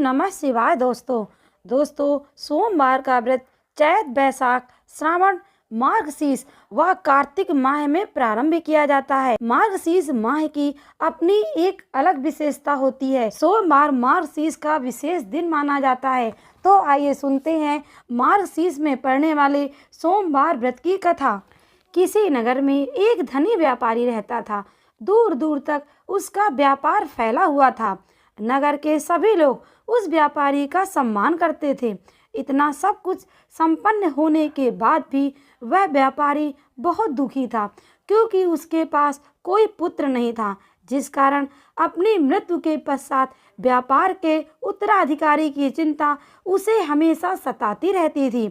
नमः शिवाय दोस्तों सोमवार का व्रत चैत वैशाख श्रावण मार्गशीर्ष व कार्तिक माह में प्रारंभ किया जाता है। मार्गशीर्ष माह की अपनी एक अलग विशेषता होती है। सोमवार मार्गशीर्ष का विशेष दिन माना जाता है। तो आइए सुनते हैं मार्गशीर्ष में पड़ने वाले सोमवार व्रत की कथा। किसी नगर में एक धनी व्यापारी रहता था। दूर दूर तक उसका व्यापार फैला हुआ था। नगर के सभी लोग उस व्यापारी का सम्मान करते थे। इतना सब कुछ संपन्न होने के बाद भी वह व्यापारी बहुत दुखी था, क्योंकि उसके पास कोई पुत्र नहीं था, जिस कारण अपनी मृत्यु के पश्चात व्यापार के उत्तराधिकारी की चिंता उसे हमेशा सताती रहती थी।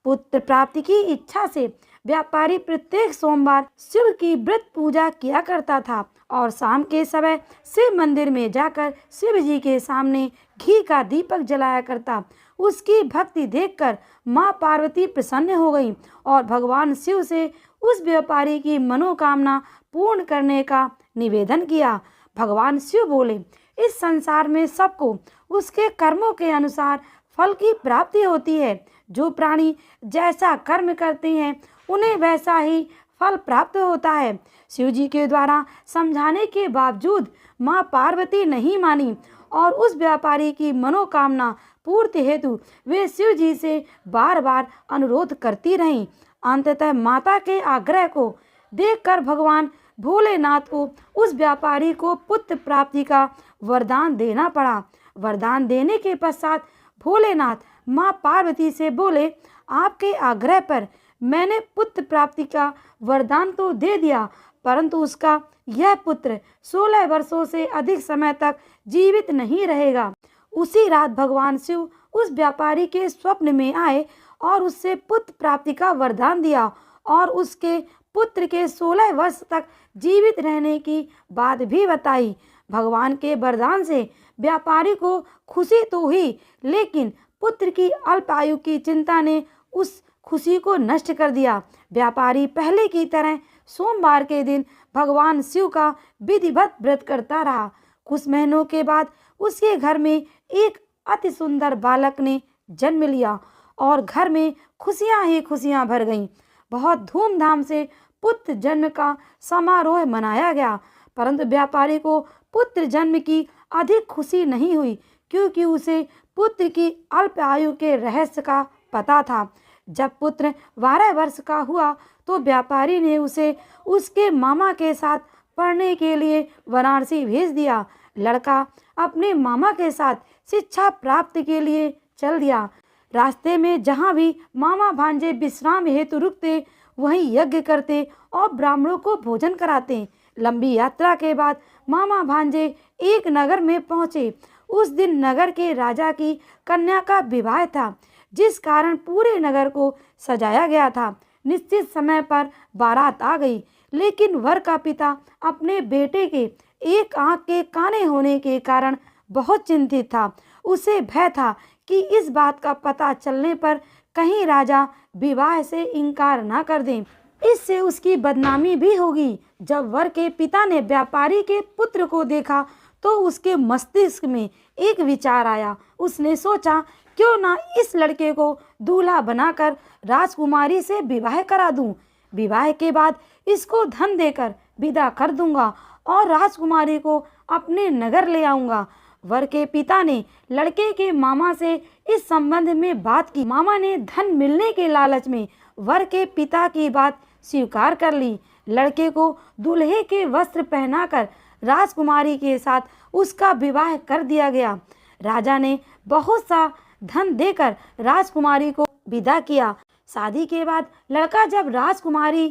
पुत्र प्राप्ति की इच्छा से व्यापारी प्रत्येक सोमवार शिव की व्रत पूजा किया करता था और शाम के समय शिव मंदिर में जाकर शिव जी के सामने घी का दीपक जलाया करता। उसकी भक्ति देखकर माँ पार्वती प्रसन्न हो गई और भगवान शिव से उस व्यापारी की मनोकामना पूर्ण करने का निवेदन किया। भगवान शिव बोले, इस संसार में सबको उसके कर्मों के अनुसार फल की प्राप्ति होती है। जो प्राणी जैसा कर्म करते हैं उन्हें वैसा ही फल प्राप्त होता है। शिव जी के द्वारा समझाने के बावजूद माँ पार्वती नहीं मानी और उस व्यापारी की मनोकामना पूर्ति हेतु वे शिव जी से बार बार अनुरोध करती रहीं। अंततः माता के आग्रह को देखकर भगवान भोलेनाथ को उस व्यापारी को पुत्र प्राप्ति का वरदान देना पड़ा। वरदान देने के पश्चात भोलेनाथ माँ पार्वती से बोले, आपके आग्रह पर मैंने पुत्र प्राप्ति का वरदान तो दे दिया, परंतु उसका यह पुत्र 16 वर्षों से अधिक समय तक जीवित नहीं रहेगा। उसी रात भगवान शिव उस व्यापारी के स्वप्न में आए और उससे पुत्र प्राप्ति का वरदान दिया और उसके पुत्र के 16 वर्ष तक जीवित रहने की बात भी बताई। भगवान के वरदान से व्यापारी को खुशी तो हुई, लेकिन पुत्र की अल्प आयु की चिंता ने उस खुशी को नष्ट कर दिया। व्यापारी पहले की तरह सोमवार के दिन भगवान शिव का विधिवत व्रत करता रहा। कुछ महीनों के बाद उसके घर में एक अति सुंदर बालक ने जन्म लिया और घर में खुशियां ही खुशियां भर गईं। बहुत धूमधाम से पुत्र जन्म का समारोह मनाया गया, परंतु व्यापारी को पुत्र जन्म की अधिक खुशी नहीं हुई, क्योंकि उसे पुत्र की अल्प आयु के रहस्य का पता था। जब पुत्र 12 वर्ष का हुआ तो व्यापारी ने उसे उसके मामा के साथ पढ़ने के लिए वाराणसी भेज दिया। लड़का अपने मामा के साथ शिक्षा प्राप्ति के लिए चल दिया। रास्ते में जहाँ भी मामा भांजे विश्राम हेतु रुकते, वहीं यज्ञ करते और ब्राह्मणों को भोजन कराते। लंबी यात्रा के बाद मामा भांजे एक नगर में पहुँचे। उस दिन नगर के राजा की कन्या का विवाह था, जिस कारण पूरे नगर को सजाया गया था। निश्चित समय पर बारात आ गई, लेकिन वर का पिता अपने बेटे के एक आंख के काने होने के कारण बहुत चिंतित था। उसे भय था कि इस बात का पता चलने पर कहीं राजा विवाह से इनकार न कर दें, इससे उसकी बदनामी भी होगी। जब वर के पिता ने व्यापारी के पुत्र को देखा तो उसके मस्तिष्क में एक विचार आया। उसने सोचा, क्यों ना इस लड़के को दूल्हा बनाकर राजकुमारी से विवाह करा दूं। विवाह के बाद इसको धन देकर विदा कर दूंगा और राजकुमारी को अपने नगर ले आऊंगा। वर के पिता ने लड़के के मामा से इस संबंध में बात की। मामा ने धन मिलने के लालच में वर के पिता की बात स्वीकार कर ली। लड़के को दूल्हे के वस्त्र पहनाकर राजकुमारी के साथ उसका विवाह कर दिया गया। राजा ने बहुत सा धन देकर राजकुमारी को विदा किया। शादी के बाद लड़का जब राजकुमारी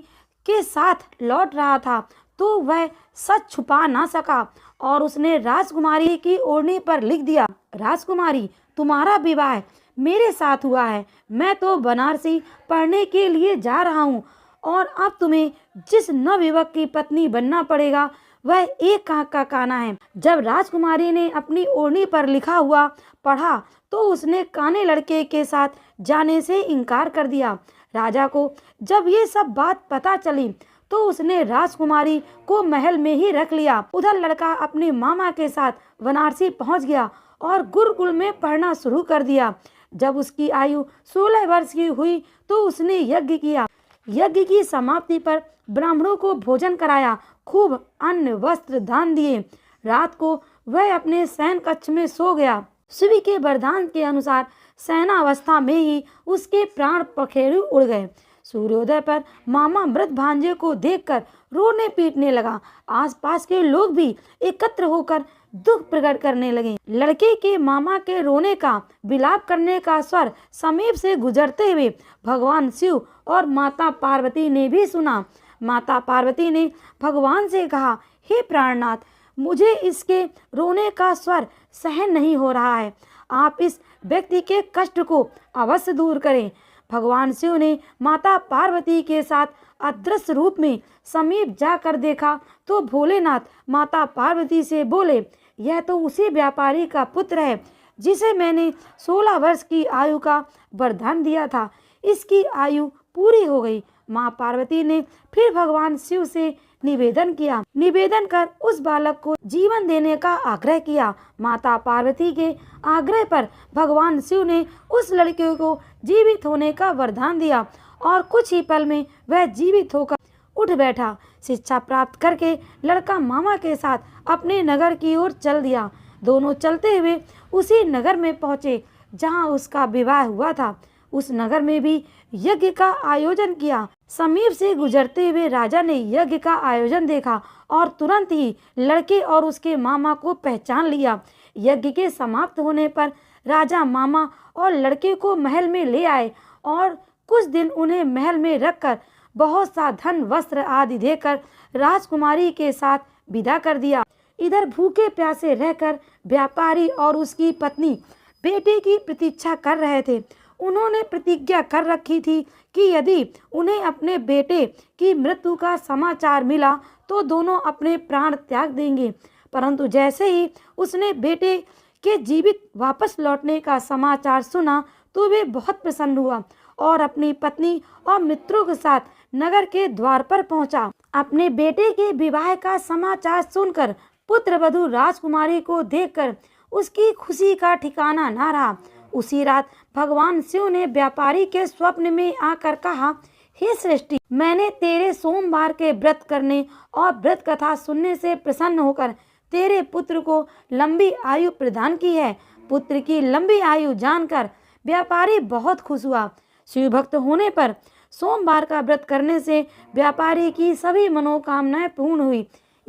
के साथ लौट रहा था तो वह सच छुपा ना सका और उसने राजकुमारी की ओढ़नी पर लिख दिया, राजकुमारी, तुम्हारा विवाह मेरे साथ हुआ है। मैं तो बनारसी पढ़ने के लिए जा रहा हूँ और अब तुम्हें जिस नवयुवक की पत्नी बनना पड़ेगा वह एक आंख का काना है। जब राजकुमारी ने अपनी ओढ़नी पर लिखा हुआ पढ़ा तो उसने काने लड़के के साथ जाने से इनकार कर दिया। राजा को जब ये सब बात पता चली तो उसने राजकुमारी को महल में ही रख लिया। उधर लड़का अपने मामा के साथ बनारसी पहुंच गया और गुरुकुल में पढ़ना शुरू कर दिया। जब उसकी आयु 16 वर्ष की हुई तो उसने यज्ञ किया। यज्ञ की समाप्ति पर ब्राह्मणों को भोजन कराया, खूब अन्न वस्त्र दान दिए। रात को वह अपने शयन कक्ष में सो गया। शिव के वरदान के अनुसार शयनावस्था में ही उसके प्राण पखेरु उड़ गए। सूर्योदय पर मामा मृत भांजे को देखकर रोने पीटने लगा। आसपास के लोग भी एकत्र होकर दुख प्रकट करने लगे। लड़के के मामा के रोने का, विलाप करने का स्वर समीप से गुजरते हुए भगवान शिव और माता पार्वती ने भी सुना। माता पार्वती ने भगवान से कहा, हे प्राणनाथ, मुझे इसके रोने का स्वर सहन नहीं हो रहा है। आप इस व्यक्ति के कष्ट को अवश्य दूर करें। भगवान शिव ने माता पार्वती के साथ अदृश्य रूप में समीप जाकर देखा तो भोलेनाथ माता पार्वती से बोले, यह तो उसी व्यापारी का पुत्र है जिसे मैंने 16 वर्ष की आयु का वरदान दिया था। इसकी आयु पूरी हो गई। माँ पार्वती ने फिर भगवान शिव से निवेदन कर उस बालक को जीवन देने का आग्रह किया। माता पार्वती के आग्रह पर भगवान शिव ने उस लड़के को जीवित होने का वरदान दिया और कुछ ही पल में वह जीवित होकर उठ बैठा। शिक्षा प्राप्त करके लड़का मामा के साथ अपने नगर की ओर चल दिया। दोनों चलते हुए उसी नगर में पहुंचे जहां उसका विवाह हुआ था। उस नगर में भी यज्ञ का आयोजन किया। समीप से गुजरते हुए राजा ने यज्ञ का आयोजन देखा और तुरंत ही लड़के और उसके मामा को पहचान लिया। यज्ञ के समाप्त होने पर राजा मामा और लड़के को महल में ले आए और कुछ दिन उन्हें महल में रखकर बहुत सा धन वस्त्र आदि देकर राजकुमारी के साथ विदा कर दिया। इधर भूखे प्यासे रहकर व्यापारी और उसकी पत्नी बेटे की प्रतीक्षा कर रहे थे। उन्होंने प्रतिज्ञा कर रखी थी कि यदि उन्हें अपने बेटे की मृत्यु का समाचार मिला तो दोनों अपने प्राण त्याग देंगे। परंतु जैसे ही उसने बेटे के जीवित वापस लौटने का समाचार सुना तो वे बहुत प्रसन्न हुआ और अपनी पत्नी और मित्रों के साथ नगर के द्वार पर पहुंचा। अपने बेटे के विवाह का समाचार सुनकर पुत्रवधू राजकुमारी को देखकर उसकी खुशी का ठिकाना न रहा। उसी रात भगवान शिव ने व्यापारी के स्वप्न में आकर कहा, हे सृष्टि, मैंने तेरे सोमवार के व्रत करने और व्रत कथा सुनने से प्रसन्न होकर तेरे पुत्र को लंबी आयु प्रदान की है। पुत्र की लंबी आयु जानकर व्यापारी बहुत खुश हुआ। शिव भक्त होने पर सोमवार का व्रत करने से व्यापारी की सभी मनोकामनाएं पूर्ण हुई।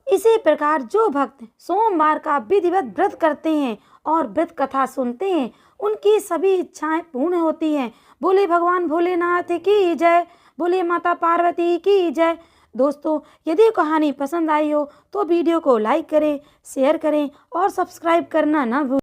इसी प्रकार जो भक्त सोमवार का विधिवत व्रत करते हैं और व्रत कथा सुनते हैं उनकी सभी इच्छाएं पूर्ण होती हैं। बोले भगवान भोलेनाथ की जय, बोले माता पार्वती की जय। दोस्तों, यदि कहानी पसंद आई हो तो वीडियो को लाइक करें, शेयर करें और सब्सक्राइब करना ना भूलें।